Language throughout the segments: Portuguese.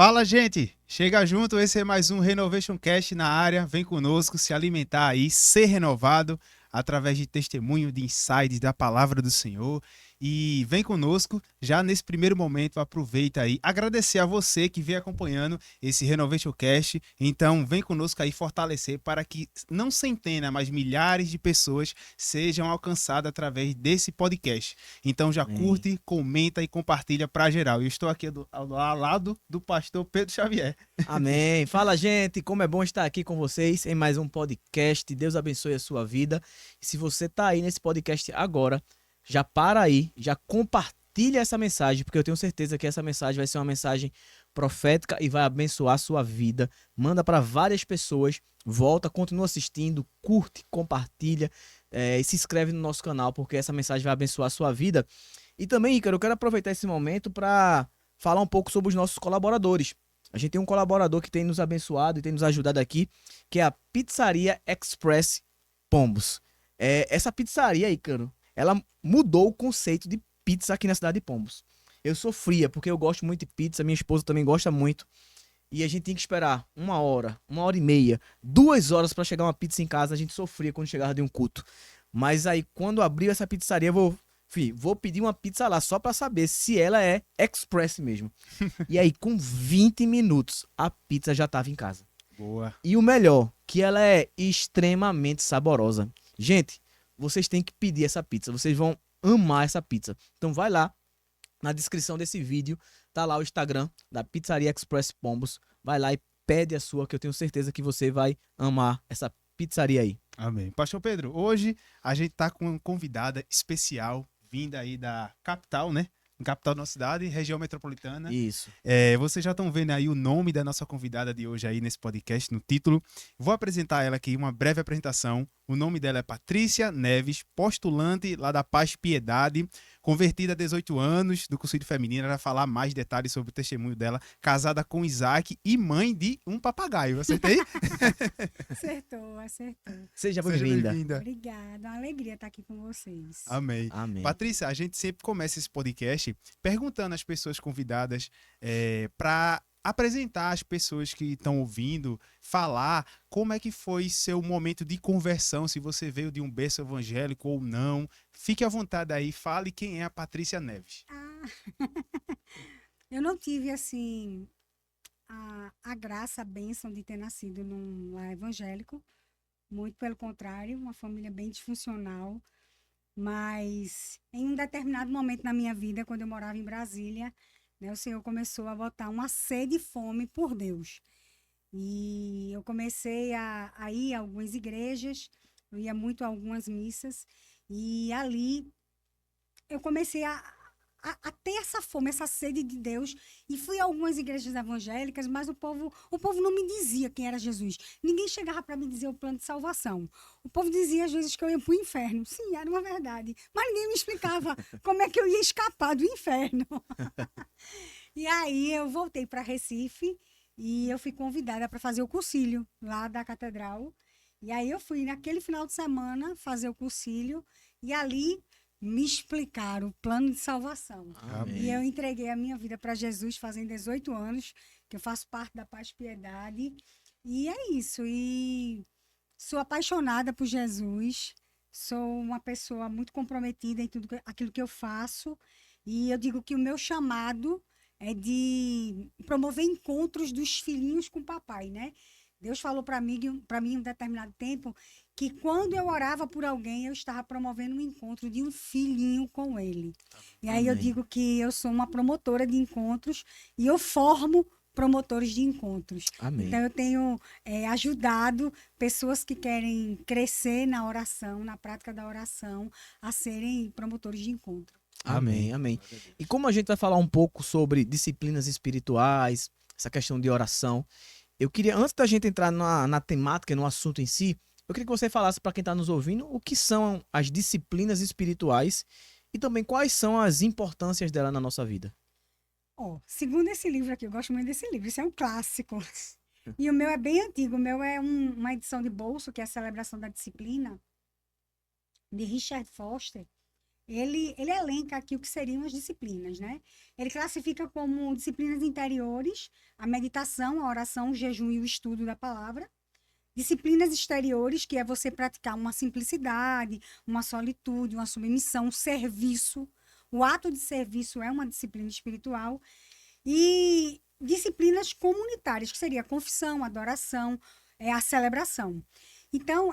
Fala, gente! Chega junto, esse é mais um Renovation Cast na área. Vem conosco se alimentar aí, ser renovado através de testemunho, de insights da palavra do Senhor. E vem conosco, já nesse primeiro momento, aproveita aí, agradecer a você que vem acompanhando esse Renovation Cast. Então, vem conosco aí fortalecer para que não centenas, mas milhares de pessoas sejam alcançadas através desse podcast. Então, já Amém. curte, comenta e compartilha para geral. Eu estou aqui ao lado do pastor Pedro Xavier. Amém. Fala, gente. Como é bom estar aqui com vocês em mais um podcast. Deus abençoe a sua vida. E se você está aí nesse podcast agora, já para aí, já compartilha essa mensagem, porque eu tenho certeza que essa mensagem vai ser uma mensagem profética e vai abençoar a sua vida. Manda para várias pessoas. Volta, continua assistindo, curte, compartilha e se inscreve no nosso canal, porque essa mensagem vai abençoar a sua vida. E também, Ícaro, eu quero aproveitar esse momento para falar um pouco sobre os nossos colaboradores. A gente tem um colaborador que tem nos abençoado e tem nos ajudado aqui, que é a Pizzaria Express Pombos. Essa pizzaria, Ícaro, ela mudou o conceito de pizza aqui na cidade de Pombos. Eu sofria, porque eu gosto muito de pizza, minha esposa também gosta muito. E a gente tinha que esperar 1 hora, 1 hora e meia, 2 horas para chegar uma pizza em casa. A gente sofria quando chegava de um culto. Mas aí, quando abriu essa pizzaria, vou pedir uma pizza lá só para saber se ela é express mesmo. E aí, com 20 minutos, a pizza já estava em casa. Boa. E o melhor, que ela é extremamente saborosa. Gente, vocês têm que pedir essa pizza. Vocês vão amar essa pizza. Então vai lá, na descrição desse vídeo, tá lá o Instagram da Pizzaria Express Pombos. Vai lá e pede a sua, que eu tenho certeza que você vai amar essa pizzaria aí. Amém. Pastor Pedro, hoje a gente está com uma convidada especial, vinda aí da capital, né? Capital da nossa cidade, região metropolitana. Isso. Vocês já estão vendo aí o nome da nossa convidada de hoje aí nesse podcast, no título. Vou apresentar ela aqui, uma breve apresentação. O nome dela é Patrícia Neves, postulante lá da Paz Piedade, convertida há 18 anos do Conselho Feminino. Ela vai falar mais detalhes sobre o testemunho dela, casada com Isaac e mãe de um papagaio. Acertei? Acertou. Seja Seja bem-vinda. bem-vinda. Obrigada, uma alegria estar aqui com vocês. Amém. Amém. Patrícia, a gente sempre começa esse podcast perguntando às pessoas convidadas para apresentar as pessoas que estão ouvindo, falar como é que foi seu momento de conversão, se você veio de um berço evangélico ou não. Fique à vontade aí, fale quem é a Patrícia Neves. Ah, eu não tive, assim, a graça, a bênção de ter nascido num lar evangélico. Muito pelo contrário, uma família bem disfuncional. Mas em um determinado momento na minha vida, quando eu morava em Brasília, né, o Senhor começou a botar uma sede e fome por Deus. E eu comecei a ir a algumas igrejas, eu ia muito a algumas missas, e ali eu comecei a ter essa fome, essa sede de Deus, e fui a algumas igrejas evangélicas, mas o povo não me dizia quem era Jesus. Ninguém chegava para me dizer o plano de salvação. O povo dizia às vezes que eu ia para o inferno. Sim, era uma verdade. Mas ninguém me explicava como é que eu ia escapar do inferno. E aí eu voltei para Recife e eu fui convidada para fazer o cursilho lá da catedral. E aí eu fui naquele final de semana fazer o cursilho e ali me explicaram o plano de salvação. Amém. E eu entreguei a minha vida para Jesus fazem 18 anos, que eu faço parte da Paz Piedade. E é isso. E sou apaixonada por Jesus. Sou uma pessoa muito comprometida em tudo aquilo que eu faço. E eu digo que o meu chamado é de promover encontros dos filhinhos com o papai, né? Deus falou para mim em um determinado tempo que quando eu orava por alguém, eu estava promovendo um encontro de um filhinho com ele. E aí eu Amém. digo que eu sou uma promotora de encontros e eu formo promotores de encontros. Amém. Então eu tenho ajudado pessoas que querem crescer na oração, na prática da oração, a serem promotores de encontro. Amém, amém. E como a gente vai falar um pouco sobre disciplinas espirituais, essa questão de oração, eu queria, antes da gente entrar na temática, no assunto em si, eu queria que você falasse para quem está nos ouvindo o que são as disciplinas espirituais e também quais são as importâncias dela na nossa vida. Ó, segundo esse livro aqui, eu gosto muito desse livro, isso é um clássico. E o meu é bem antigo, o meu é uma edição de bolso, que é a Celebração da Disciplina, de Richard Foster. ele elenca aqui o que seriam as disciplinas, né? Ele classifica como disciplinas interiores a meditação, a oração, o jejum e o estudo da palavra. Disciplinas exteriores, que é você praticar uma simplicidade, uma solitude, uma submissão, um serviço. O ato de serviço é uma disciplina espiritual. E disciplinas comunitárias, que seria a confissão, a adoração, a celebração. Então,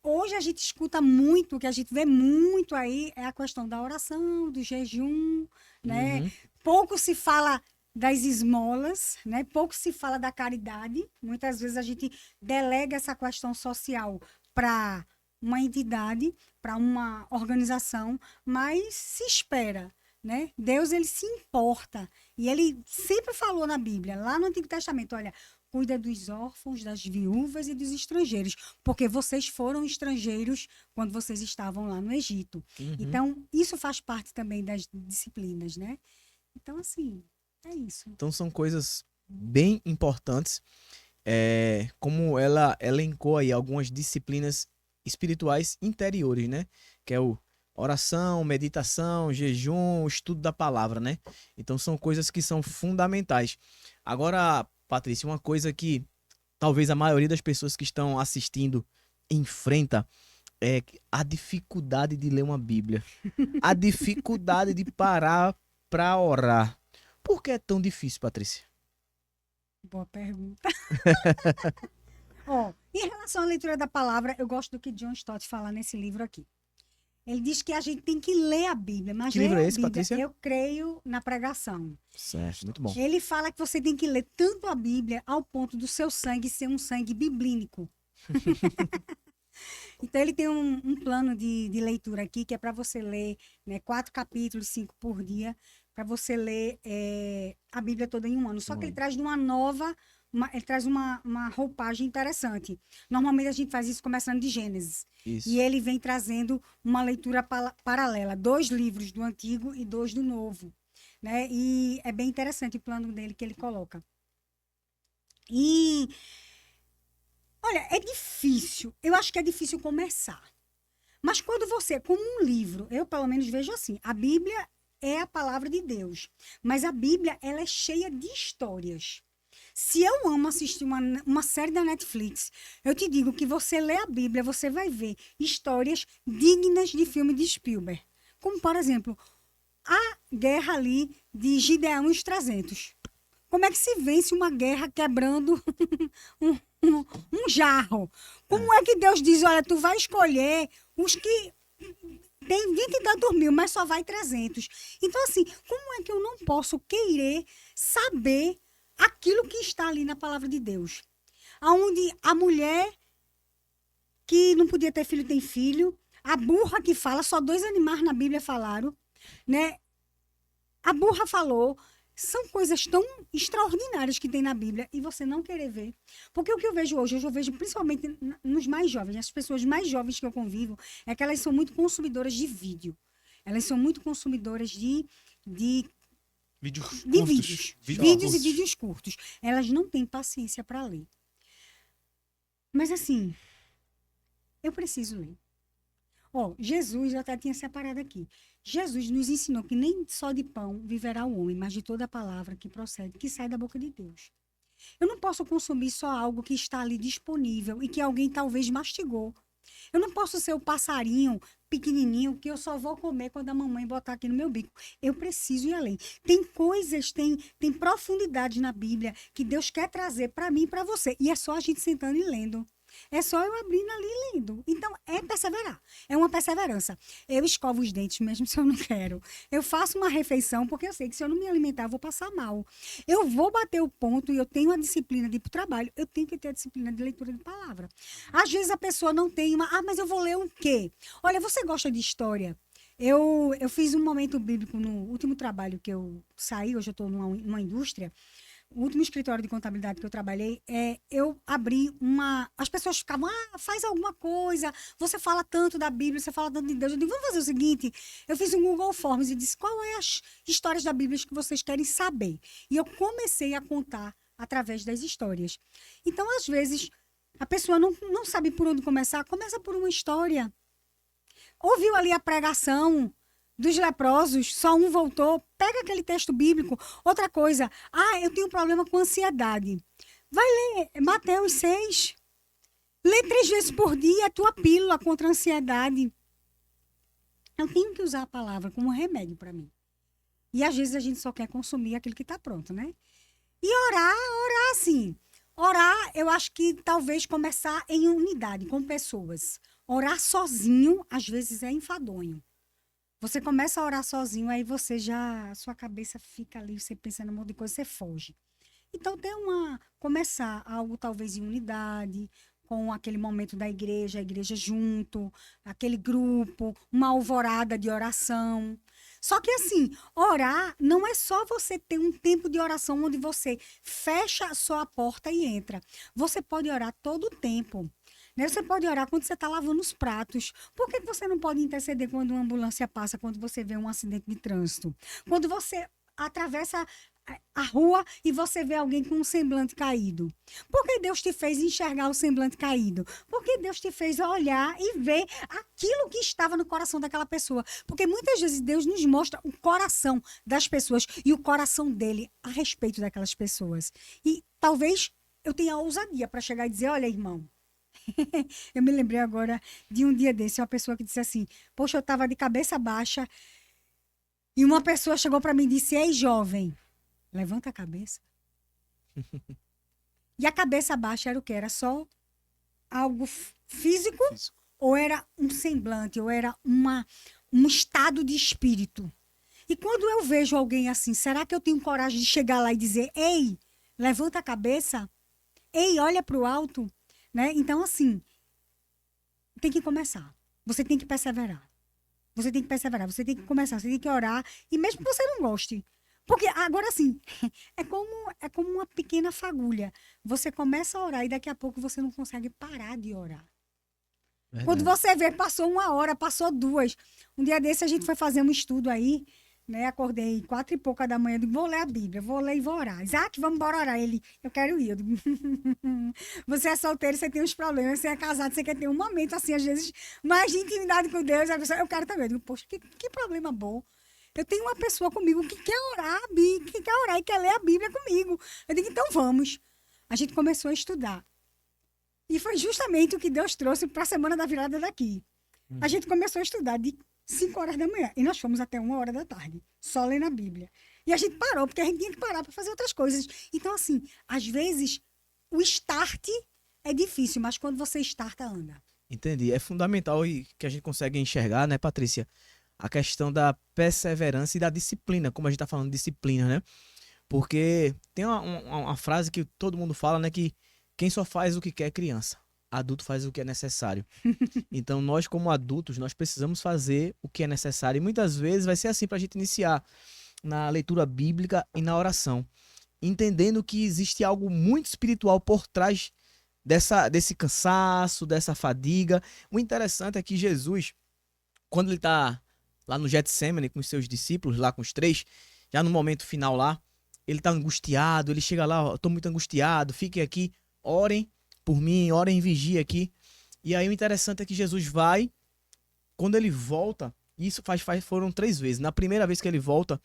hoje a gente escuta muito, o que a gente vê muito aí é a questão da oração, do jejum, né? Uhum. Pouco se fala das esmolas, né? Pouco se fala da caridade. Muitas vezes a gente delega essa questão social para uma entidade, para uma organização, mas se espera, né? Deus, ele se importa. E ele sempre falou na Bíblia, lá no Antigo Testamento, olha, cuida dos órfãos, das viúvas e dos estrangeiros, porque vocês foram estrangeiros quando vocês estavam lá no Egito. Uhum. Então, isso faz parte também das disciplinas, né? Então, assim, é isso. Então são coisas bem importantes. Como ela elencou aí algumas disciplinas espirituais interiores, né? Que é o oração, meditação, jejum, estudo da palavra, né? Então são coisas que são fundamentais. Agora, Patrícia, uma coisa que talvez a maioria das pessoas que estão assistindo enfrenta é a dificuldade de ler uma Bíblia. A dificuldade de parar para orar. Por que é tão difícil, Patrícia? Boa pergunta. Ó, em relação à leitura da palavra, eu gosto do que John Stott fala nesse livro aqui. Ele diz que a gente tem que ler a Bíblia, mas Que ler livro a é esse, Bíblia, Patrícia? eu creio na pregação. Certo, muito bom. Ele fala que você tem que ler tanto a Bíblia ao ponto do seu sangue ser um sangue biblínico. Então, ele tem um plano de leitura aqui, que é para você ler, né, 4 capítulos, 5 por dia, para você ler a Bíblia toda em um ano. Só que ele traz de uma nova, ele traz uma roupagem interessante. Normalmente a gente faz isso começando de Gênesis. Isso. E ele vem trazendo uma leitura paralela, 2 livros do Antigo e 2 do Novo, né? E é bem interessante o plano dele que ele coloca. E olha, é difícil. Eu acho que é difícil começar. Mas quando você, como um livro, eu pelo menos vejo assim, a Bíblia é a palavra de Deus. Mas a Bíblia, ela é cheia de histórias. Se eu amo assistir uma série da Netflix, eu te digo que você lê a Bíblia, você vai ver histórias dignas de filme de Spielberg. Como, por exemplo, a guerra ali de Gideão e os 300. Como é que se vence uma guerra quebrando um jarro? Como é que Deus diz, olha, tu vai escolher os que tem 20 e tantos mil, mas só vai 300. Então, assim, como é que eu não posso querer saber aquilo que está ali na palavra de Deus? Aonde a mulher que não podia ter filho tem filho, a burra que fala, só 2 animais na Bíblia falaram, né? A burra falou. São coisas tão extraordinárias que tem na Bíblia e você não querer ver. Porque o que eu vejo hoje, eu vejo principalmente nos mais jovens, as pessoas mais jovens que eu convivo, é que elas são muito consumidoras de vídeo. Elas são muito consumidoras de Vídeos de curtos. vídeos e vídeos curtos. Elas não têm paciência para ler. Mas assim, eu preciso ler. Ó, Jesus, eu até tinha separado aqui. Jesus nos ensinou que nem só de pão viverá o homem, mas de toda a palavra que procede, que sai da boca de Deus. Eu não posso consumir só algo que está ali disponível e que alguém talvez mastigou. Eu não posso ser o passarinho pequenininho que eu só vou comer quando a mamãe botar aqui no meu bico. Eu preciso ir além. Tem coisas, tem profundidade na Bíblia que Deus quer trazer para mim e para você. E é só a gente sentando e lendo. É só eu abrindo ali e lendo. Então, é perseverar. É uma perseverança. Eu escovo os dentes mesmo se eu não quero. Eu faço uma refeição porque eu sei que se eu não me alimentar, eu vou passar mal. Eu vou bater o ponto e eu tenho a disciplina de ir para o trabalho. Eu tenho que ter a disciplina de leitura de palavra. Às vezes a pessoa não tem uma... Ah, mas eu vou ler o quê? Olha, você gosta de história? Eu fiz um momento bíblico no último trabalho que eu saí. Hoje eu estou numa indústria. O último escritório de contabilidade que eu trabalhei, eu abri uma... As pessoas ficavam, faz alguma coisa, você fala tanto da Bíblia, você fala tanto de Deus. Eu digo, vamos fazer o seguinte, eu fiz um Google Forms e disse, qual é as histórias da Bíblia que vocês querem saber? E eu comecei a contar através das histórias. Então, às vezes, a pessoa não sabe por onde começar, começa por uma história. ouviu ali a pregação dos leprosos, só um voltou, pega aquele texto bíblico. Outra coisa, eu tenho problema com ansiedade. Vai ler Mateus 6. Lê 3 vezes por dia a tua pílula contra a ansiedade. Eu tenho que usar a palavra como remédio para mim. E às vezes a gente só quer consumir aquilo que está pronto, né? E orar assim. Orar, eu acho que talvez começar em unidade, com pessoas. Orar sozinho, às vezes, é enfadonho. Você começa a orar sozinho, aí sua cabeça fica ali, você pensa num monte de coisa, você foge. Então, começar algo talvez em unidade, com aquele momento da igreja, a igreja junto, aquele grupo, uma alvorada de oração. Só que assim, orar não é só você ter um tempo de oração onde você fecha só a porta e entra. Você pode orar todo o tempo. Né? Você pode orar quando você está lavando os pratos. Por que você não pode interceder quando uma ambulância passa, quando você vê um acidente de trânsito? Quando você atravessa a rua e você vê alguém com um semblante caído. Por que Deus te fez enxergar o semblante caído? Porque Deus te fez olhar e ver aquilo que estava no coração daquela pessoa. Porque muitas vezes Deus nos mostra o coração das pessoas e o coração dele a respeito daquelas pessoas. E talvez eu tenha ousadia para chegar e dizer, olha, irmão, eu me lembrei agora de um dia desse, uma pessoa que disse assim, poxa, eu estava de cabeça baixa e uma pessoa chegou para mim e disse, ei, jovem, levanta a cabeça. E a cabeça baixa era o quê? Era só algo físico. Ou era um semblante, ou era um estado de espírito. E quando eu vejo alguém assim, será que eu tenho coragem de chegar lá e dizer, ei, levanta a cabeça? Ei, olha para o alto? Né? Então, assim, tem que começar. Você tem que perseverar. Você tem que perseverar, você tem que começar, você tem que orar. E mesmo que você não goste. Porque agora, assim, é como uma pequena fagulha. Você começa a orar e daqui a pouco você não consegue parar de orar. Verdade. Quando você vê, passou 1 hora, passou 2. Um dia desse a gente foi fazer um estudo aí, né? Acordei 4 e pouca da manhã, digo, vou ler a Bíblia, vou ler e vou orar. Isaac, vamos embora orar. Ele, eu quero ir. Eu digo, você é solteiro, você tem uns problemas, você é casado, você quer ter um momento assim, às vezes, mais de intimidade com Deus. A pessoa, eu quero também. Eu digo, poxa, que problema bom. Eu tenho uma pessoa comigo que quer orar, que quer orar e quer ler a Bíblia comigo. Eu digo, então vamos. A gente começou a estudar. E foi justamente o que Deus trouxe para a semana da virada daqui. A gente começou a estudar de 5 horas da manhã. E nós fomos até 1 hora da tarde, só lendo a Bíblia. E a gente parou, porque a gente tinha que parar para fazer outras coisas. Então, assim, às vezes, o start é difícil, mas quando você starta, anda. Entendi. É fundamental e que a gente consegue enxergar, né, Patrícia? A questão da perseverança e da disciplina, como a gente está falando de disciplina, né? Porque tem uma frase que todo mundo fala, né? Que quem só faz o que quer é criança. Adulto faz o que é necessário. Então, nós como adultos, nós precisamos fazer o que é necessário. E muitas vezes vai ser assim para a gente iniciar na leitura bíblica e na oração. Entendendo que existe algo muito espiritual por trás desse cansaço, dessa fadiga. O interessante é que Jesus, quando ele está lá no Getsemane com os seus discípulos, lá com os 3, já no momento final lá, ele tá angustiado, ele chega lá, eu tô muito angustiado, fiquem aqui, orem por mim, orem em vigia aqui. E aí o interessante é que Jesus vai, quando ele volta, isso foram 3 vezes. Na primeira vez que ele volta,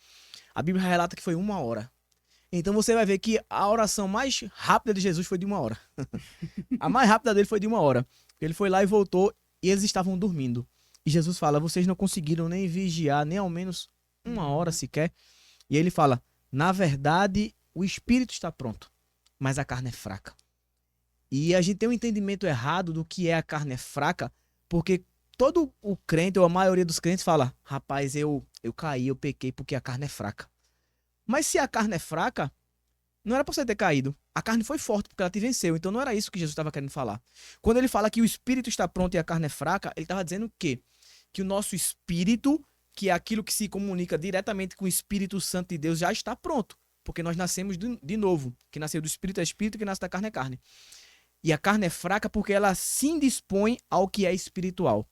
a Bíblia relata que foi 1 hora. Então você vai ver que a oração mais rápida de Jesus foi de 1 hora. A mais rápida dele foi de 1 hora. Ele foi lá e voltou e eles estavam dormindo. E Jesus fala, vocês não conseguiram nem vigiar, nem ao menos 1 hora sequer. E ele fala, na verdade, o espírito está pronto, mas a carne é fraca. E a gente tem um entendimento errado do que é a carne fraca, porque todo o crente, ou a maioria dos crentes fala, rapaz, eu caí, eu pequei porque a carne é fraca. Mas se a carne é fraca, não era para você ter caído. A carne foi forte porque ela te venceu. Então não era isso que Jesus estava querendo falar. Quando ele fala que o espírito está pronto e a carne é fraca, ele estava dizendo o quê? Que o nosso espírito, que é aquilo que se comunica diretamente com o Espírito Santo de Deus, já está pronto. Porque nós nascemos de novo. Que nasceu do espírito é espírito, que nasce da carne é carne. E a carne é fraca porque ela se indispõe ao que é espiritual.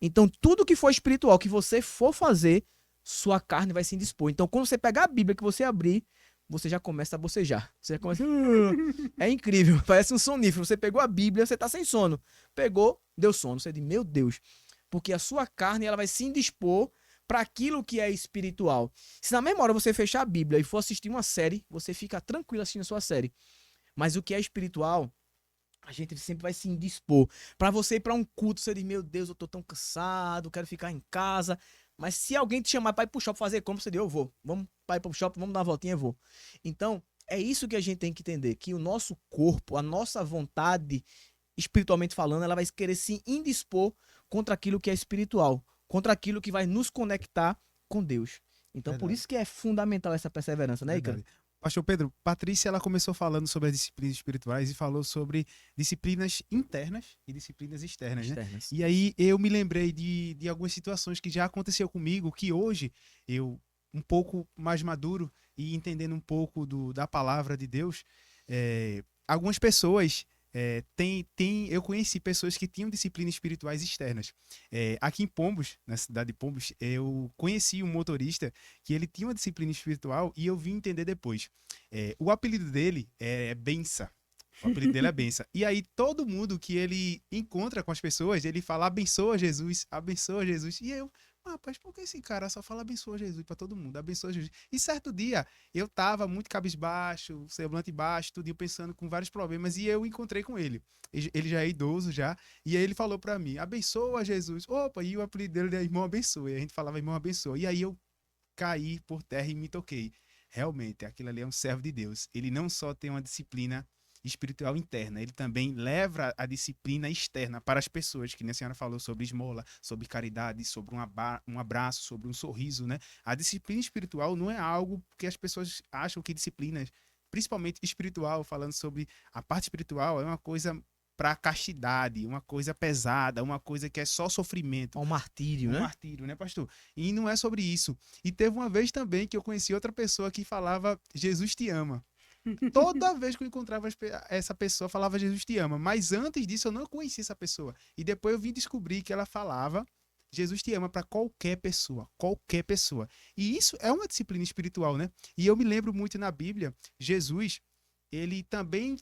Então tudo que for espiritual, que você for fazer, sua carne vai se indispor. Então quando você pegar a Bíblia, que você abrir, você já começa a bocejar. Você já começa... É incrível, parece um sonífero. Você pegou a Bíblia, você está sem sono. Pegou, deu sono. Você diz, meu Deus. porque a sua carne ela vai se indispor para aquilo que é espiritual. Se na mesma hora você fechar a Bíblia e for assistir uma série, você fica tranquilo assistindo a sua série. Mas o que é espiritual, a gente sempre vai se indispor. Para você ir para um culto, você diz, meu Deus, eu tô tão cansado, quero ficar em casa. Mas se alguém te chamar para ir pro shopping fazer compra, você diz, eu vou. Vamos para ir pro shopping, vamos dar uma voltinha, eu vou. Então, é isso que a gente tem que entender, que o nosso corpo, a nossa vontade, espiritualmente falando, ela vai querer se indispor contra aquilo que é espiritual, contra aquilo que vai nos conectar com Deus. Então, por Verdade. isso que é fundamental essa perseverança, né, Icaro? Verdade. Pastor Pedro, Patrícia, ela começou falando sobre as disciplinas espirituais e falou sobre disciplinas internas e disciplinas externas, né? Externas. E aí eu me lembrei de algumas situações que já aconteceu comigo, que hoje eu, um pouco mais maduro e entendendo um pouco da palavra de Deus, algumas pessoas eu conheci pessoas que tinham disciplinas espirituais externas. Aqui em Pombos, na cidade de Pombos, eu conheci um motorista que ele tinha uma disciplina espiritual e eu vim entender depois. O apelido dele é Bença. O apelido dele é Bença. E aí todo mundo que ele encontra com as pessoas, ele fala abençoa Jesus, abençoa Jesus. E eu, rapaz, por que esse cara só fala abençoa Jesus pra todo mundo? Abençoa Jesus. E certo dia, eu tava muito cabisbaixo, semblante baixo, tudinho pensando com vários problemas, e eu encontrei com ele. Ele já é idoso já, e aí ele falou pra mim, abençoa Jesus. Opa, e o apelido dele é irmão abençoa. E a gente falava irmão abençoa. E aí eu caí por terra e me toquei. Realmente, aquilo ali é um servo de Deus. Ele não só tem uma disciplina espiritual interna, ele também leva a disciplina externa para as pessoas, que nem a senhora falou sobre esmola, sobre caridade, sobre um abraço, sobre um sorriso, né? A disciplina espiritual não é algo que as pessoas acham que disciplinas, principalmente espiritual, falando sobre a parte espiritual, é uma coisa para castidade, uma coisa pesada, uma coisa que é só sofrimento. Um martírio, né? Martírio, né, pastor? E não é sobre isso. E teve uma vez também que eu conheci outra pessoa que falava Jesus te ama. Toda vez que eu encontrava essa pessoa, falava Jesus te ama. Mas antes disso, eu não conhecia essa pessoa. E depois eu vim descobrir que ela falava Jesus te ama para qualquer pessoa. Qualquer pessoa. E isso é uma disciplina espiritual, né? E eu me lembro muito na Bíblia, Jesus, ele também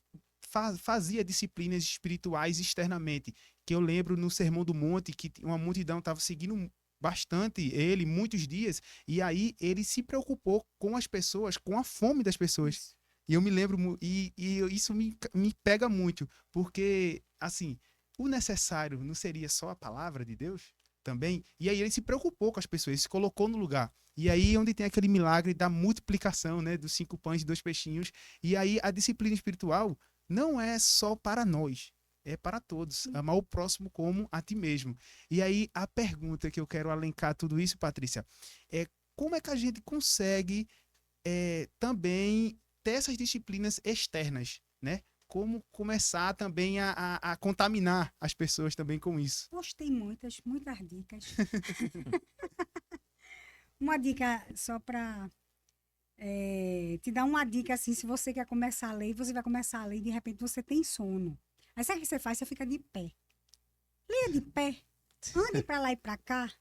fazia disciplinas espirituais externamente. Que eu lembro no Sermão do Monte, que uma multidão estava seguindo bastante ele, muitos dias. E aí ele se preocupou com as pessoas, com a fome das pessoas. E eu me lembro, isso me pega muito, porque, assim, o necessário não seria só a palavra de Deus também? E aí ele se preocupou com as pessoas, ele se colocou no lugar. E aí onde tem aquele milagre da multiplicação, né, dos 5 pães e 2 peixinhos. E aí a disciplina espiritual não é só para nós, é para todos. Amar o próximo como a ti mesmo. E aí a pergunta que eu quero alencar tudo isso, Patrícia, é como é que a gente consegue também ter essas disciplinas externas, né? Como começar também a contaminar as pessoas também com isso. Poxa, tem muitas dicas. Uma dica só para te dar uma dica assim, se você quer começar a ler, você vai começar a ler e de repente você tem sono. Aí sabe o que você faz? Você fica de pé. Leia de pé. Ande para lá e para cá.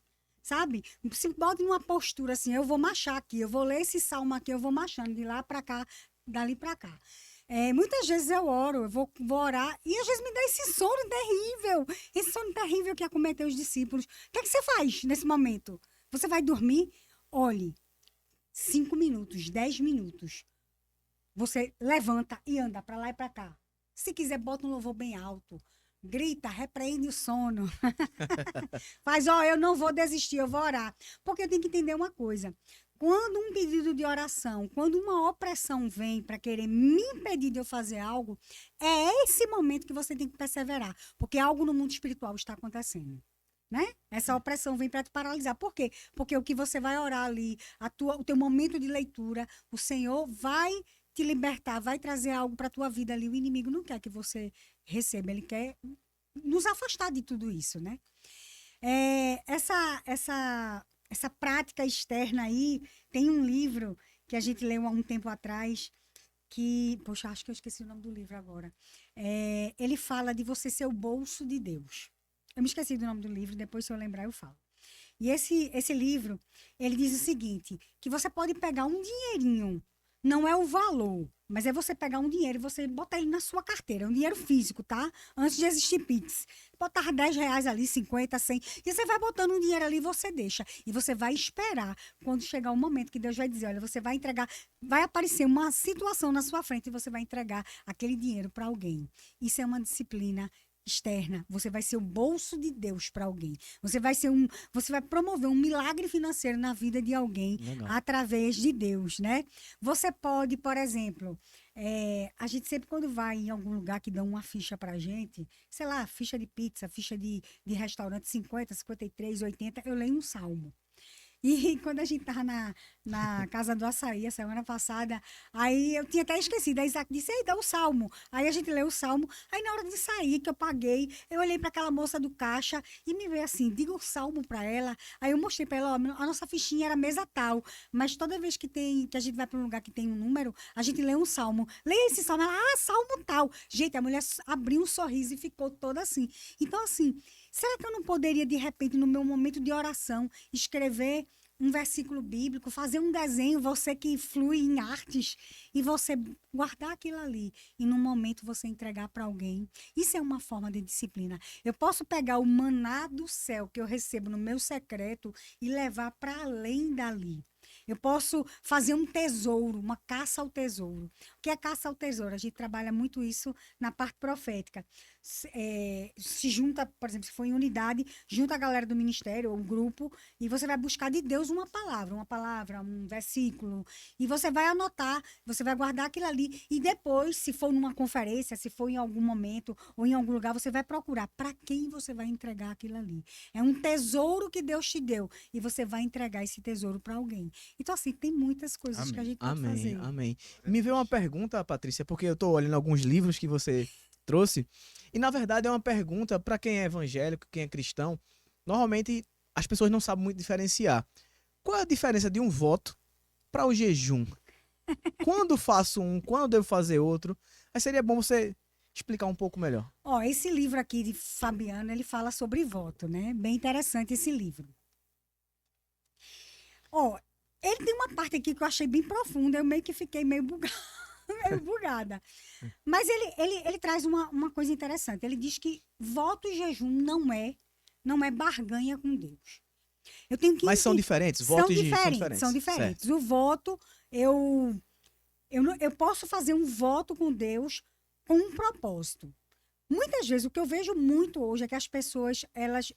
Sabe? Se bote numa postura assim, eu vou marchar aqui, eu vou ler esse salmo aqui, eu vou marchando de lá para cá, dali para cá. Muitas vezes eu oro, eu vou orar, e às vezes me dá esse sono terrível que acometeu os discípulos. O que é que você faz nesse momento? Você vai dormir? Olhe, 5 minutos, 10 minutos. Você levanta e anda para lá e para cá. Se quiser, bota um louvor bem alto. Grita, repreende o sono. Faz, eu não vou desistir, eu vou orar. Porque eu tenho que entender uma coisa. Quando um pedido de oração, quando uma opressão vem para querer me impedir de eu fazer algo, é esse momento que você tem que perseverar. Porque algo no mundo espiritual está acontecendo. Né? Essa opressão vem para te paralisar. Por quê? Porque o que você vai orar ali, o teu momento de leitura, o Senhor vai te libertar, vai trazer algo para a tua vida ali. O inimigo não quer que você receba, ele quer nos afastar de tudo isso, né? Essa prática externa aí, tem um livro que a gente leu há um tempo atrás, que, poxa, acho que eu esqueci o nome do livro agora. Ele fala de você ser o bolso de Deus. Eu me esqueci do nome do livro, depois se eu lembrar eu falo. E esse livro, ele diz o seguinte, que você pode pegar um dinheirinho não é o valor, mas é você pegar um dinheiro e você botar ele na sua carteira, um dinheiro físico, tá? Antes de existir Pix. Botar R$ 10 ali, 50, 100, e você vai botando um dinheiro ali e você deixa. E você vai esperar quando chegar o momento que Deus vai dizer, olha, você vai entregar, vai aparecer uma situação na sua frente e você vai entregar aquele dinheiro para alguém. Isso é uma disciplina externa. Você vai ser o bolso de Deus para alguém. Você vai promover um milagre financeiro na vida de alguém Legal. através de Deus, né? Você pode, por exemplo, a gente sempre quando vai em algum lugar que dão uma ficha pra gente, sei lá, ficha de pizza, ficha de restaurante 50, 53, 80, eu leio um salmo. E quando a gente tava na Casa do Açaí, a semana passada, aí eu tinha até esquecido. Aí Isaac disse, ei, dá o salmo. Aí a gente leu o salmo. Aí na hora de sair, que eu paguei, eu olhei para aquela moça do caixa e me veio assim, diga o salmo para ela. Aí eu mostrei para ela, ó, a nossa fichinha era mesa tal, mas toda vez que a gente vai para um lugar que tem um número, a gente lê um salmo. Leia esse salmo. Ela, salmo tal. Gente, a mulher abriu um sorriso e ficou toda assim. Então, assim, será que eu não poderia, de repente, no meu momento de oração, escrever um versículo bíblico, fazer um desenho, você que flui em artes, e você guardar aquilo ali, e num momento você entregar para alguém? Isso é uma forma de disciplina. Eu posso pegar o maná do céu que eu recebo no meu secreto e levar para além dali. Eu posso fazer um tesouro, uma caça ao tesouro. O que é caça ao tesouro? A gente trabalha muito isso na parte profética. Se junta, por exemplo, se for em unidade, junta a galera do ministério ou um grupo e você vai buscar de Deus uma palavra, um versículo, e você vai anotar, você vai guardar aquilo ali e depois, se for numa conferência, se for em algum momento ou em algum lugar, você vai procurar para quem você vai entregar aquilo ali. É um tesouro que Deus te deu e você vai entregar esse tesouro para alguém. Então, assim, tem muitas coisas que a gente pode Amém, fazer. amém. Me veio uma pergunta, Patrícia, porque eu tô olhando alguns livros que você trouxe, e na verdade é uma pergunta para quem é evangélico, quem é cristão. Normalmente as pessoas não sabem muito diferenciar. Qual é a diferença de um voto para o jejum? Quando faço um, quando devo fazer outro? Aí seria bom você explicar um pouco melhor. Ó, esse livro aqui de Fabiano, ele fala sobre voto, né? Bem interessante esse livro. Ó, ele tem uma parte aqui que eu achei bem profunda, eu meio que fiquei meio bugada. Mas ele traz uma coisa interessante. Ele diz que voto e jejum não é barganha com Deus. Eu tenho que Mas são diferentes? Voto e jejum são diferentes. São diferentes. Certo. O voto, eu posso fazer um voto com Deus com um propósito. Muitas vezes, o que eu vejo muito hoje é que as pessoas,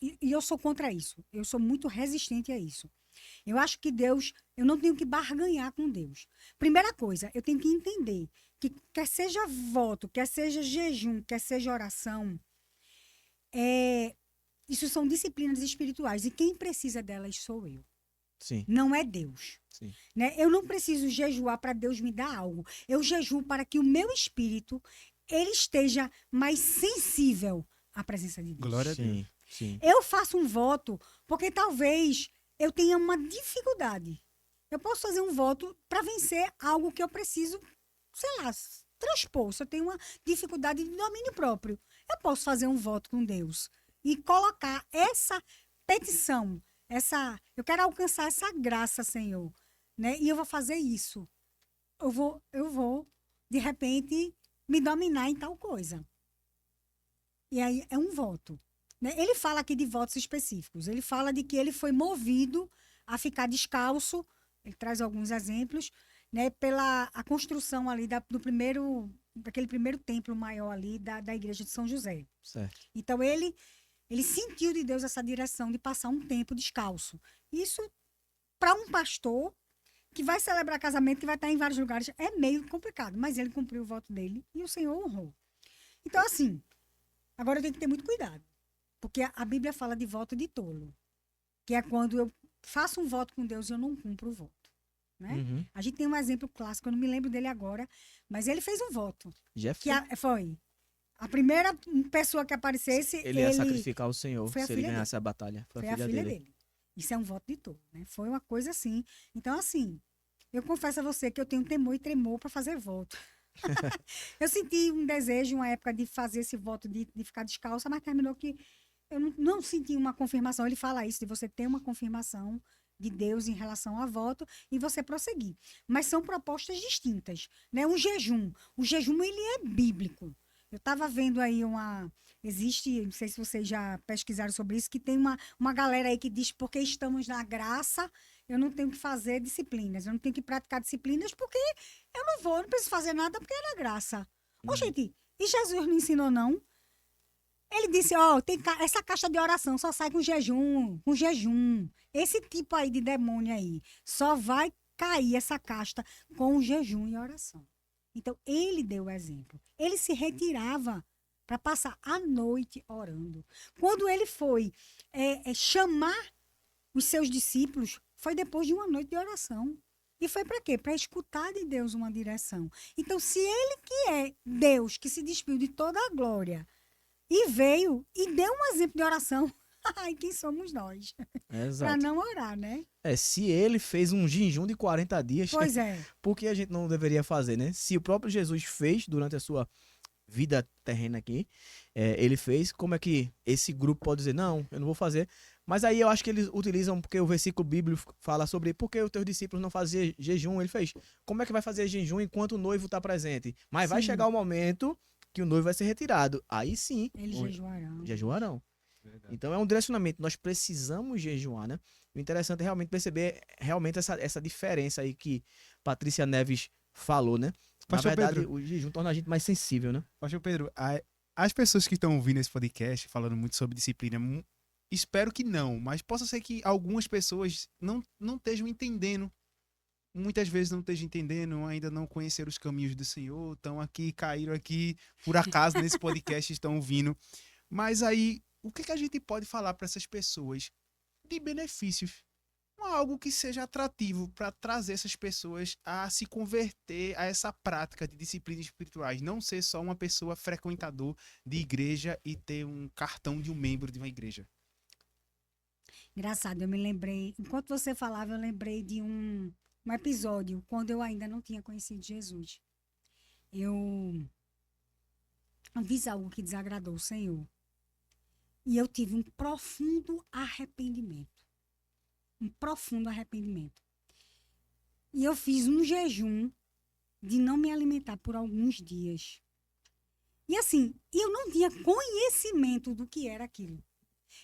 e eu sou contra isso, eu sou muito resistente a isso. Eu acho que Deus, eu não tenho que barganhar com Deus. Primeira coisa, eu tenho que entender que quer seja voto, quer seja jejum, quer seja oração, isso são disciplinas espirituais e quem precisa delas sou eu. Sim, Não é Deus. sim. Né? Eu não preciso jejuar para Deus me dar algo. Eu jejuo para que o meu espírito ele esteja mais sensível à presença de Deus. Glória a Deus. Sim, sim. Eu faço um voto porque talvez eu tenha uma dificuldade. Eu posso fazer um voto para vencer algo que eu preciso, sei lá, transpor. Se eu tenho uma dificuldade de domínio próprio, eu posso fazer um voto com Deus e colocar essa petição, eu quero alcançar essa graça, Senhor, né? E eu vou fazer isso. Eu vou de repente me dominar em tal coisa. E aí é um voto. Né? Ele fala aqui de votos específicos. Ele fala de que ele foi movido a ficar descalço. Ele traz alguns exemplos, né? Pela a construção ali daquele primeiro templo maior ali da igreja de São José. Certo. Então ele sentiu de Deus essa direção de passar um tempo descalço. Isso, para um pastor que vai celebrar casamento, que vai estar em vários lugares, é meio complicado. Mas ele cumpriu o voto dele e o Senhor honrou. Então, assim, agora eu tenho que ter muito cuidado. Porque a Bíblia fala de voto de tolo. Que é quando eu faço um voto com Deus e eu não cumpro o voto. Né? Uhum. A gente tem um exemplo clássico, eu não me lembro dele agora, mas ele fez um voto. Jefferson. Foi. A primeira pessoa que aparecesse, Ele ia sacrificar o Senhor foi a se ele filha ganhasse a batalha. Foi a filha dele. Isso é um voto de tolo, né? Foi uma coisa assim. Então, assim, eu confesso a você que eu tenho temor e tremor para fazer voto. Eu senti um desejo, uma época, de fazer esse voto de ficar descalça, mas terminou que eu não senti uma confirmação. Ele fala isso, de você ter uma confirmação de Deus em relação a voto e você prosseguir. Mas são propostas distintas, né? O jejum ele é bíblico. Eu estava vendo aí existe, não sei se vocês já pesquisaram sobre isso, que tem uma galera aí que diz porque estamos na graça, eu não tenho que fazer disciplinas, eu não tenho que praticar disciplinas porque eu não preciso fazer nada porque é na graça. Ô, gente, e Jesus não ensinou não? Ele disse, ó, essa caixa de oração só sai com jejum, com jejum. Esse tipo aí de demônio aí, só vai cair essa casta com o jejum e oração. Então, ele deu o exemplo. Ele se retirava para passar a noite orando. Quando ele foi chamar os seus discípulos, foi depois de uma noite de oração. E foi para quê? Para escutar de Deus uma direção. Então, se ele que é Deus, que se despiu de toda a glória, e veio e deu um exemplo de oração. Ai, quem somos nós? Para Exato. não orar, né? Se ele fez um jejum de 40 dias, Pois é. por que a gente não deveria fazer, né? Se o próprio Jesus fez durante a sua vida terrena aqui, ele fez, como é que esse grupo pode dizer, não, eu não vou fazer? Mas aí eu acho que eles utilizam, porque o versículo bíblico fala sobre por que os teus discípulos não faziam jejum. Ele fez, como é que vai fazer jejum enquanto o noivo está presente? Mas vai Sim. chegar o momento que o noivo vai ser retirado. Aí sim, Eles jejuarão. jejuarão. Verdade. Então é um direcionamento, nós precisamos jejuar, né? O interessante é realmente perceber realmente essa diferença aí que Patrícia Neves falou, né? Na Pastor verdade, Pedro. o jejum torna a gente mais sensível, né? Pastor Pedro, as pessoas que estão ouvindo esse podcast falando muito sobre disciplina, espero que não, mas possa ser que algumas pessoas não estejam entendendo. Muitas vezes não estejam entendendo, ainda não conheceram os caminhos do Senhor, estão aqui, caíram aqui, por acaso nesse podcast estão ouvindo. Mas aí, o que a gente pode falar para essas pessoas de benefícios? Algo que seja atrativo para trazer essas pessoas a se converter a essa prática de disciplinas espirituais, não ser só uma pessoa frequentador de igreja e ter um cartão de um membro de uma igreja. Engraçado, eu me lembrei, enquanto você falava, eu lembrei de um episódio, quando eu ainda não tinha conhecido Jesus. Eu fiz algo que desagradou o Senhor. E eu tive um profundo arrependimento. Um profundo arrependimento. E eu fiz um jejum de não me alimentar por alguns dias. E assim, eu não tinha conhecimento do que era aquilo.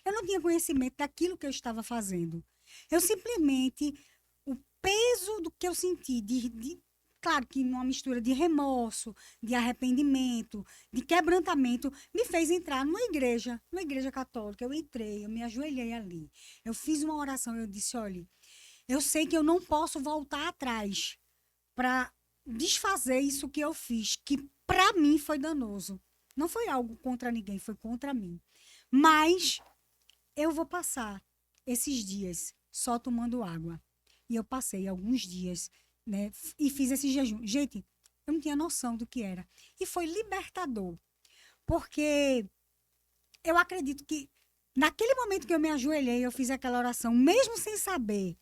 Eu não tinha conhecimento daquilo que eu estava fazendo. Eu simplesmente, o peso do que eu senti, claro que numa mistura de remorso, de arrependimento, de quebrantamento, me fez entrar numa igreja católica. Eu entrei, eu me ajoelhei ali. Eu fiz uma oração, eu disse, olha, eu sei que eu não posso voltar atrás para desfazer isso que eu fiz, que para mim foi danoso. Não foi algo contra ninguém, foi contra mim. Mas eu vou passar esses dias só tomando água. E eu passei alguns dias, né, e fiz esse jejum. Gente, eu não tinha noção do que era. E foi libertador. Porque eu acredito que naquele momento que eu me ajoelhei, eu fiz aquela oração, mesmo sem saber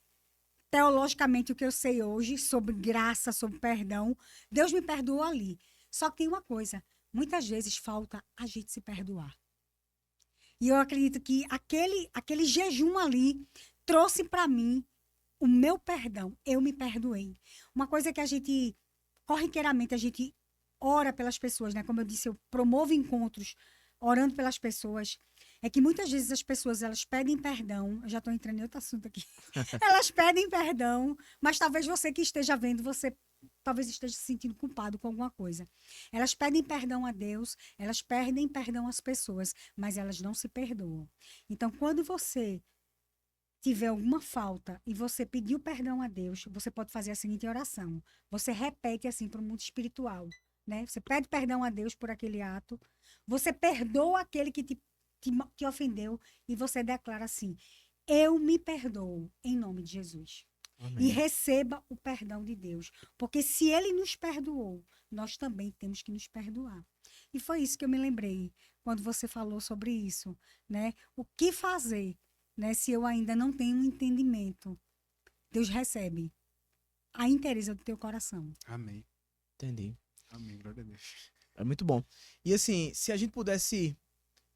teologicamente o que eu sei hoje sobre graça, sobre perdão, Deus me perdoou ali. Só que tem uma coisa, muitas vezes falta a gente se perdoar. E eu acredito que aquele jejum ali trouxe para mim o meu perdão. Eu me perdoei. Uma coisa que a gente, corriqueiramente, a gente ora pelas pessoas, né? Como eu disse, eu promovo encontros orando pelas pessoas. É que muitas vezes as pessoas, elas pedem perdão. Eu já estou entrando em outro assunto aqui. Elas pedem perdão, mas talvez você que esteja vendo, você talvez esteja se sentindo culpado com alguma coisa. Elas pedem perdão a Deus, elas pedem perdão às pessoas, mas elas não se perdoam. Então, quando você tiver alguma falta e você pediu perdão a Deus, você pode fazer a seguinte oração. Você repete assim para o mundo espiritual, né? Você pede perdão a Deus por aquele ato, você perdoa aquele que te ofendeu e você declara assim: eu me perdoo em nome de Jesus. Amém. E receba o perdão de Deus. Porque se ele nos perdoou, nós também temos que nos perdoar. E foi isso que eu me lembrei quando você falou sobre isso, né? O que fazer, né, se eu ainda não tenho um entendimento? Deus recebe a inteireza do teu coração. Amém. Entendi. Amém, glória a Deus. É muito bom. E assim, se a gente pudesse,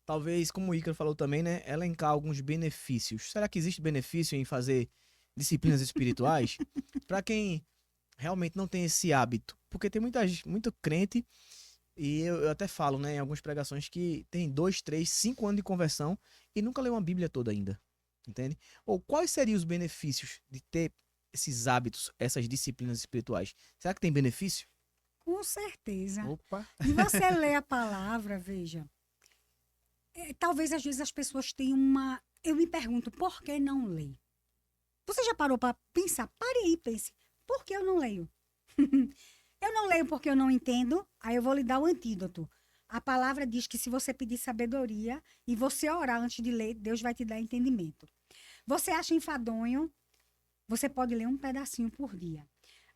talvez, como o Ícaro falou também, né, elencar alguns benefícios. Será que existe benefício em fazer disciplinas espirituais, para quem realmente não tem esse hábito. Porque tem muito crente, e eu até falo, né, em algumas pregações, que tem 2, 3, 5 anos de conversão e nunca leu uma Bíblia toda ainda. Entende? Ou quais seriam os benefícios de ter esses hábitos, essas disciplinas espirituais? Será que tem benefício? Com certeza. Opa! E você lê a palavra, veja. Talvez às vezes as pessoas tenham uma. Eu me pergunto, por que não lê? Você já parou para pensar? Pare aí, pense. Por que eu não leio? Eu não leio porque eu não entendo. Aí eu vou lhe dar o antídoto. A palavra diz que se você pedir sabedoria e você orar antes de ler, Deus vai te dar entendimento. Você acha enfadonho? Você pode ler um pedacinho por dia.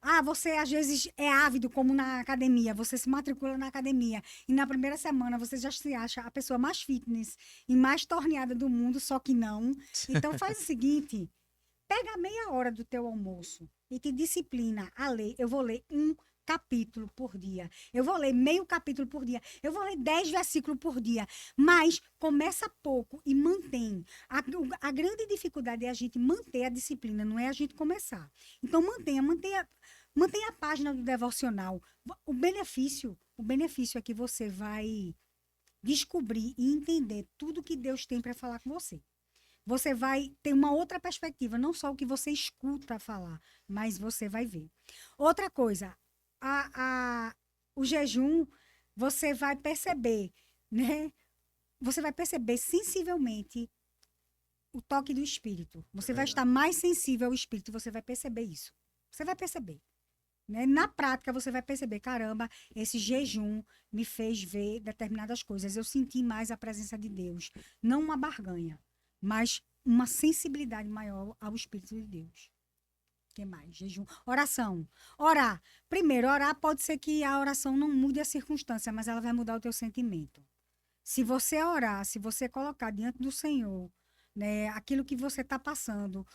Ah, você às vezes é ávido, como na academia. Você se matricula na academia e na primeira semana você já se acha a pessoa mais fitness e mais torneada do mundo, só que não. Então faz o seguinte, pega meia hora do teu almoço e te disciplina a ler. Eu vou ler um capítulo por dia. Eu vou ler meio capítulo por dia. Eu vou ler 10 versículos por dia. Mas começa pouco e mantém. A grande dificuldade é a gente manter a disciplina, não é a gente começar. Então mantenha a página do devocional. O benefício é que você vai descobrir e entender tudo que Deus tem para falar com você. Você vai ter uma outra perspectiva, não só o que você escuta falar, mas você vai ver. Outra coisa, o jejum, você vai perceber, né? Você vai perceber sensivelmente o toque do Espírito. Você vai estar mais sensível ao Espírito, você vai perceber isso. Você vai perceber. Né? Na prática, você vai perceber, caramba, esse jejum me fez ver determinadas coisas. Eu senti mais a presença de Deus. Não uma barganha, mas uma sensibilidade maior ao Espírito de Deus. O que mais? Jejum. Oração. Orar. Primeiro, orar pode ser que a oração não mude a circunstância, mas ela vai mudar o teu sentimento. Se você orar, se você colocar diante do Senhor, né, aquilo que você está passando,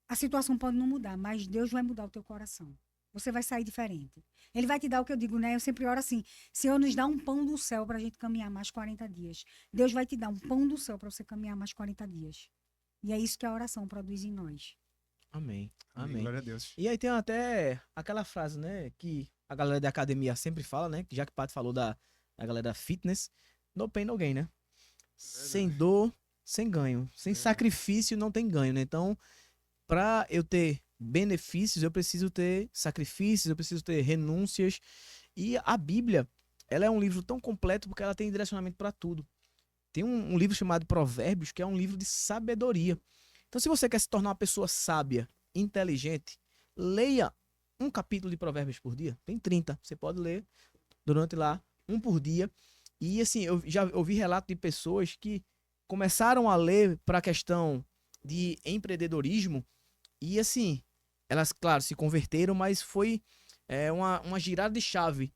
a situação pode não mudar, mas Deus vai mudar o teu coração. Você vai sair diferente. Ele vai te dar o que eu digo, né? Eu sempre oro assim, Senhor, nos dá um pão do céu para a gente caminhar mais 40 dias. Deus vai te dar um pão do céu para você caminhar mais 40 dias. E é isso que a oração produz em nós. Amém. Amém. Glória a Deus. E aí tem até aquela frase, né, que a galera da academia sempre fala, né, já que o Pato falou da galera da fitness, no pain, no gain, né? Sem dor, sem ganho. Sem sacrifício, não tem ganho, né? Então, para eu ter benefícios, eu preciso ter sacrifícios, eu preciso ter renúncias. E a Bíblia, ela é um livro tão completo porque ela tem direcionamento para tudo. Tem um livro chamado Provérbios, que é um livro de sabedoria. Então, se você quer se tornar uma pessoa sábia, inteligente, leia um capítulo de Provérbios por dia. Tem 30. Você pode ler durante lá, um por dia. E assim, eu já ouvi relato de pessoas que começaram a ler para a questão de empreendedorismo e assim, elas, claro, se converteram, mas foi uma girada de chave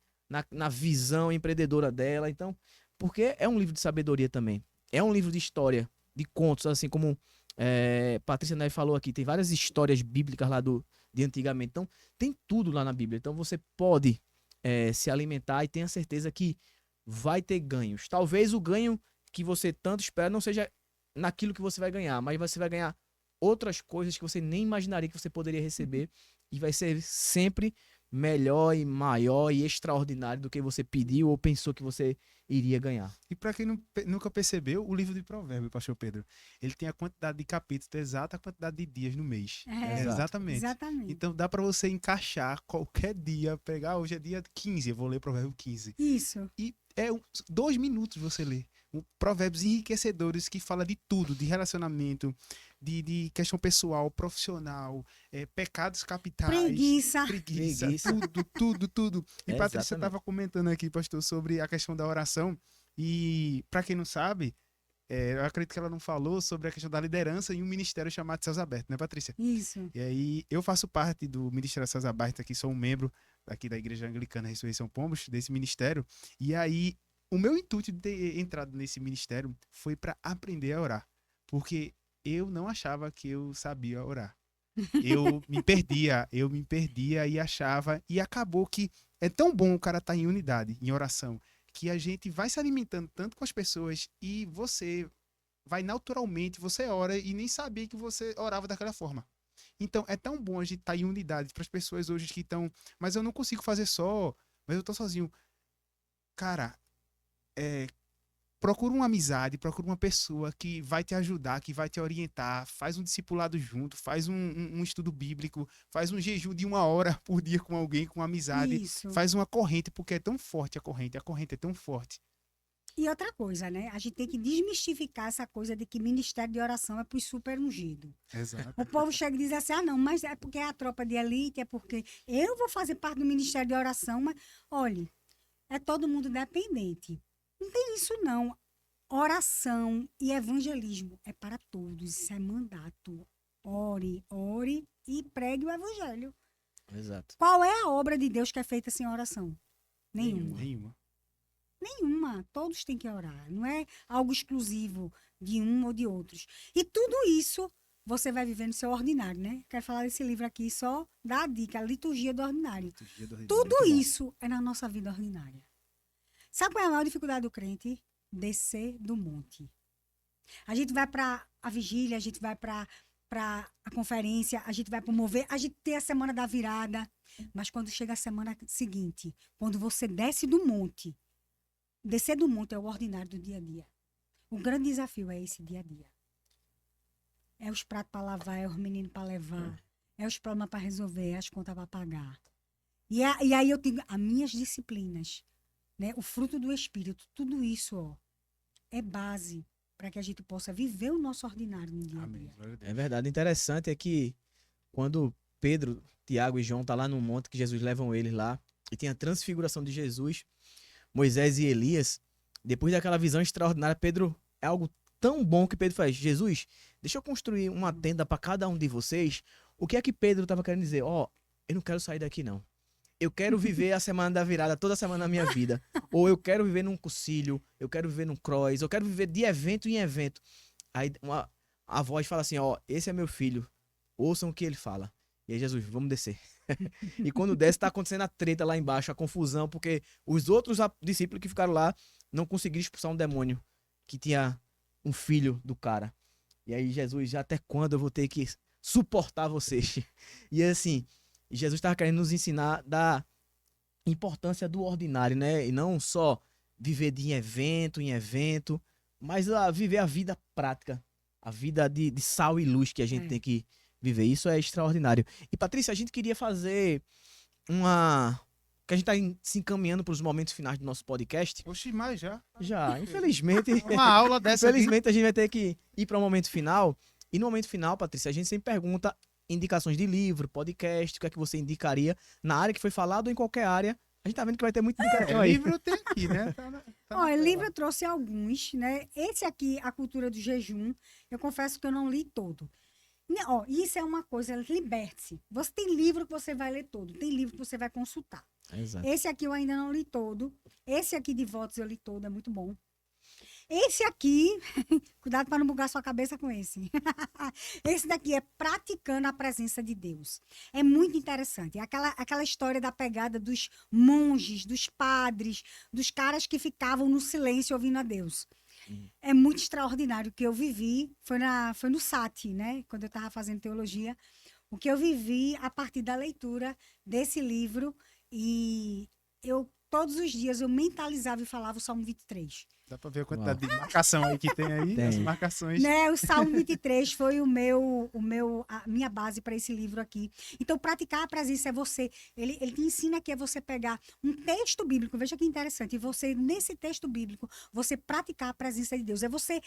na visão empreendedora dela. Então, porque é um livro de sabedoria também. É um livro de história, de contos, assim como Patrícia Neves falou aqui, tem várias histórias bíblicas lá de antigamente. Então, tem tudo lá na Bíblia. Então, você pode se alimentar e tenha certeza que vai ter ganhos. Talvez o ganho que você tanto espera não seja naquilo que você vai ganhar, mas você vai ganhar outras coisas que você nem imaginaria que você poderia receber e vai ser sempre melhor e maior e extraordinário do que você pediu ou pensou que você iria ganhar. E para quem nunca percebeu, o livro de Provérbios, Pastor Pedro, ele tem a quantidade de capítulos, exata a quantidade de dias no mês. Exatamente. Exatamente. Então dá para você encaixar qualquer dia, pegar hoje é dia 15, eu vou ler Provérbios 15. Isso. E 2 minutos você lê. Provérbios enriquecedores que fala de tudo, de relacionamento, de questão pessoal, profissional, pecados capitais, Preguiça. tudo. E Patrícia Exatamente. estava comentando aqui, pastor, sobre a questão da oração. E para quem não sabe, eu acredito que ela não falou sobre a questão da liderança em um ministério chamado Céus Abertos, né, Patrícia? Isso. E aí eu faço parte do Ministério Céus Abertos aqui, sou um membro aqui da Igreja Anglicana Ressurreição Pombos, desse ministério. E aí o meu intuito de ter entrado nesse ministério foi para aprender a orar, porque eu não achava que eu sabia orar. Eu me perdia e achava, e acabou que é tão bom o cara estar em unidade, em oração, que a gente vai se alimentando tanto com as pessoas e você vai naturalmente, você ora e nem sabia que você orava daquela forma. Então, é tão bom a gente estar em unidade para as pessoas hoje que estão, mas eu não consigo fazer só, mas eu tô sozinho. Cara, procura uma amizade, procura uma pessoa que vai te ajudar, que vai te orientar, faz um discipulado junto, faz um estudo bíblico, faz um jejum de 1 hora por dia com alguém, com amizade, Isso. faz uma corrente, porque é tão forte a corrente é tão forte. E outra coisa, né? A gente tem que desmistificar essa coisa de que ministério de oração é para os super ungidos. Exato. O povo chega e diz assim: ah, não, mas é porque é a tropa de elite, é porque eu vou fazer parte do ministério de oração, mas olha, é todo mundo dependente. Não tem isso, não. Oração e evangelismo é para todos, isso é mandato. Ore, ore e pregue o evangelho. Exato. Qual é a obra de Deus que é feita sem oração? Nenhuma. Nenhuma. Nenhuma. Todos têm que orar. Não é algo exclusivo de um ou de outros. E tudo isso você vai viver no seu ordinário, né? Quero falar desse livro aqui só dá a dica, a liturgia do ordinário. Tudo isso é na nossa vida ordinária. Sabe qual é a maior dificuldade do crente? Descer do monte. A gente vai para a vigília, a gente vai para a conferência, a gente vai promover, a gente tem a semana da virada. Mas quando chega a semana seguinte, quando você desce do monte, descer do monte é o ordinário do dia a dia. O grande desafio é esse dia a dia. É os pratos para lavar, é os meninos para levar, é os problemas para resolver, é as contas para pagar. E aí eu tenho as minhas disciplinas, né? O fruto do Espírito, tudo isso, ó, é base para que a gente possa viver o nosso ordinário no dia a Amém. dia. Glória a Deus. É verdade. Interessante é que quando Pedro, Tiago e João tá lá no monte que Jesus levam eles lá e tem a transfiguração de Jesus, Moisés e Elias, depois daquela visão extraordinária, Pedro é algo tão bom que Pedro faz: Jesus, deixa eu construir uma tenda para cada um de vocês. O que é que Pedro estava querendo dizer? Ó, eu não quero sair daqui não. Eu quero viver a semana da virada toda semana na minha vida. Ou eu quero viver num concílio, eu quero viver num cross, eu quero viver de evento em evento. Aí a voz fala assim, ó, esse é meu filho, ouçam o que ele fala. E aí Jesus, vamos descer. E quando desce, tá acontecendo a treta lá embaixo, a confusão, porque os outros discípulos que ficaram lá não conseguiram expulsar um demônio que tinha um filho do cara. E aí Jesus, até quando eu vou ter que suportar vocês? E assim, Jesus estava querendo nos ensinar da importância do ordinário, né? E não só viver de evento em evento, mas viver a vida prática, a vida de sal e luz que a gente tem que viver. Isso é extraordinário. E Patrícia, a gente queria fazer que a gente está se encaminhando para os momentos finais do nosso podcast. Oxi, mais já. Já, infelizmente. Uma aula dessa aqui. Infelizmente a gente vai ter que ir para o momento final. E no momento final, Patrícia, a gente sempre pergunta indicações de livro, podcast, o que é que você indicaria na área que foi falado ou em qualquer área. A gente tá vendo que vai ter muito indicação aí. Livro tem aqui, né? Olha, livro eu trouxe alguns, né? Esse aqui, A Cultura do Jejum, eu confesso que eu não li todo. Ó, isso é uma coisa, liberte-se. Você tem livro que você vai ler todo, tem livro que você vai consultar. Exato. Esse aqui eu ainda não li todo. Esse aqui de votos eu li todo, é muito bom. Esse aqui, cuidado para não bugar sua cabeça com esse. Esse daqui é Praticando a Presença de Deus. É muito interessante. É aquela história da pegada dos monges, dos padres, dos caras que ficavam no silêncio ouvindo a Deus. É muito extraordinário. O que eu vivi foi no SAT, né? Quando eu estava fazendo teologia. O que eu vivi a partir da leitura desse livro. E todos os dias eu mentalizava e falava o Salmo 23. Dá pra ver a quantidade de marcação aí que tem aí, Tem. as marcações. Né? O Salmo 23 foi a minha base para esse livro aqui. Então, praticar a presença é você. Ele te ensina que é você pegar um texto bíblico, veja que interessante, e você, nesse texto bíblico, você praticar a presença de Deus. É você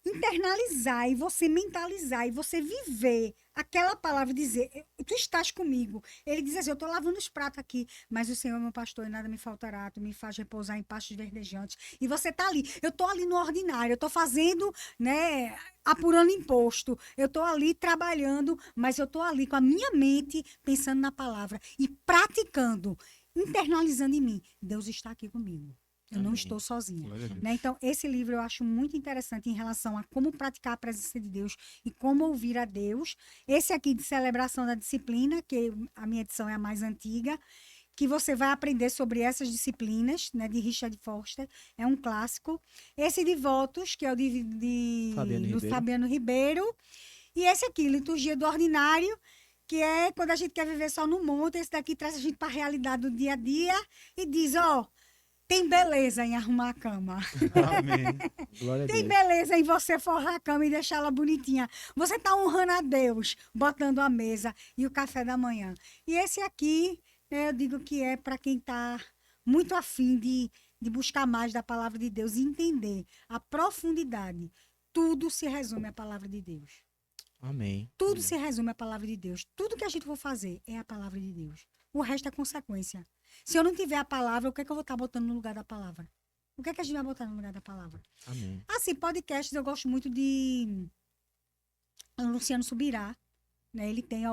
internalizar e você mentalizar e você viver aquela palavra, dizer, tu estás comigo. Ele diz assim, eu estou lavando os pratos aqui, mas o Senhor é meu pastor e nada me faltará, tu me faz repousar em pastos verdejantes. E você está ali, eu estou ali no ordinário, eu estou fazendo, né, apurando imposto, eu estou ali trabalhando, mas eu estou ali com a minha mente pensando na palavra e praticando, internalizando em mim, Deus está aqui comigo. Eu não estou sozinha. Né? Então, esse livro eu acho muito interessante em relação a como praticar a presença de Deus e como ouvir a Deus. Esse aqui de Celebração da Disciplina, que a minha edição é a mais antiga, que você vai aprender sobre essas disciplinas, né, de Richard Foster, é um clássico. Esse de Votos, que é o do Fabiano Ribeiro. E esse aqui, Liturgia do Ordinário, que é quando a gente quer viver só no monte, esse daqui traz a gente para a realidade do dia a dia e diz, ó, tem beleza em arrumar a cama. Amém. Glória a Tem Deus. beleza em você forrar a cama e deixá-la bonitinha. Você está honrando a Deus, botando a mesa e o café da manhã. E esse aqui, né, eu digo que é para quem está muito afim de buscar mais da palavra de Deus e entender a profundidade. Tudo se resume à palavra de Deus. Amém. Tudo se resume à palavra de Deus. Tudo que a gente for fazer é a palavra de Deus. O resto é consequência. Se eu não tiver a palavra, o que é que eu vou estar botando no lugar da palavra? O que é que a gente vai botar no lugar da palavra? Amém. Assim, podcasts eu gosto muito de Luciano Subirá, né? Ele tem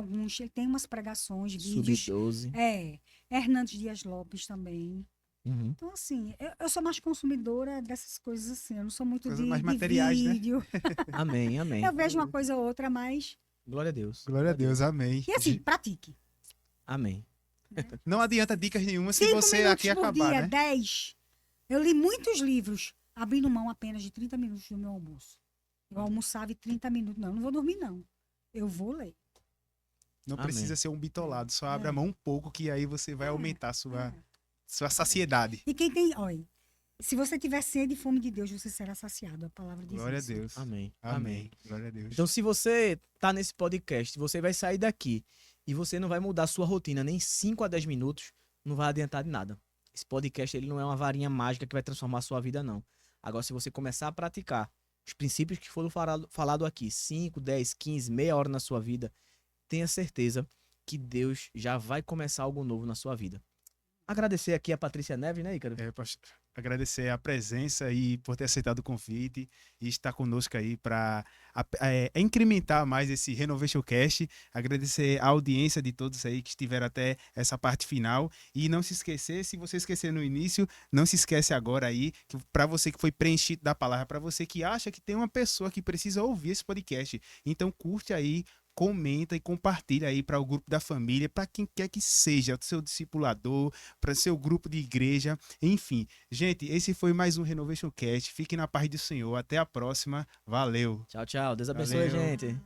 umas pregações, vídeos. Sub-12. Hernandes Dias Lopes também. Uhum. Então, assim, eu sou mais consumidora dessas coisas assim. Eu não sou muito Coisas de, mais de materiais, né? vídeo. Amém, amém. Eu vejo uma coisa ou outra, mas. Glória a Deus. Glória a Deus, amém. E assim, pratique. Amém. Não adianta dicas nenhuma se 5 você minutos aqui por acabar, dia, né? 10. Eu li muitos livros, abrindo mão apenas de 30 minutos do meu almoço. Eu almoçava em 30 minutos. Não vou dormir, não. Eu vou ler. Não Amém. precisa ser um bitolado, só abre É. a mão um pouco que aí você vai aumentar a sua É. saciedade. E quem tem, olha, se você tiver sede e fome de Deus, você será saciado. A palavra diz Glória a isso. Deus. Amém. Amém. Glória a Deus. Então, se você tá nesse podcast, você vai sair daqui e você não vai mudar a sua rotina nem 5 a 10 minutos, não vai adiantar de nada. Esse podcast ele não é uma varinha mágica que vai transformar a sua vida, não. Agora, se você começar a praticar os princípios que foram falado aqui, 5, 10, 15, meia hora na sua vida, tenha certeza que Deus já vai começar algo novo na sua vida. Agradecer aqui a Patrícia Neves, né, Ícaro? Pastor, agradecer a presença e por ter aceitado o convite e estar conosco aí para incrementar mais esse Renovation Cast. Agradecer a audiência de todos aí que estiveram até essa parte final. E não se esquecer, se você esquecer no início, não se esquece agora aí, para você que foi preenchido da palavra, para você que acha que tem uma pessoa que precisa ouvir esse podcast. Então curte aí, comenta e compartilha aí para o grupo da família, para quem quer que seja, o seu discipulador, para seu grupo de igreja, enfim. Gente, esse foi mais um Renovation Cast. Fiquem na paz do Senhor. Até a próxima. Valeu. Tchau, tchau. Deus abençoe, Valeu. gente.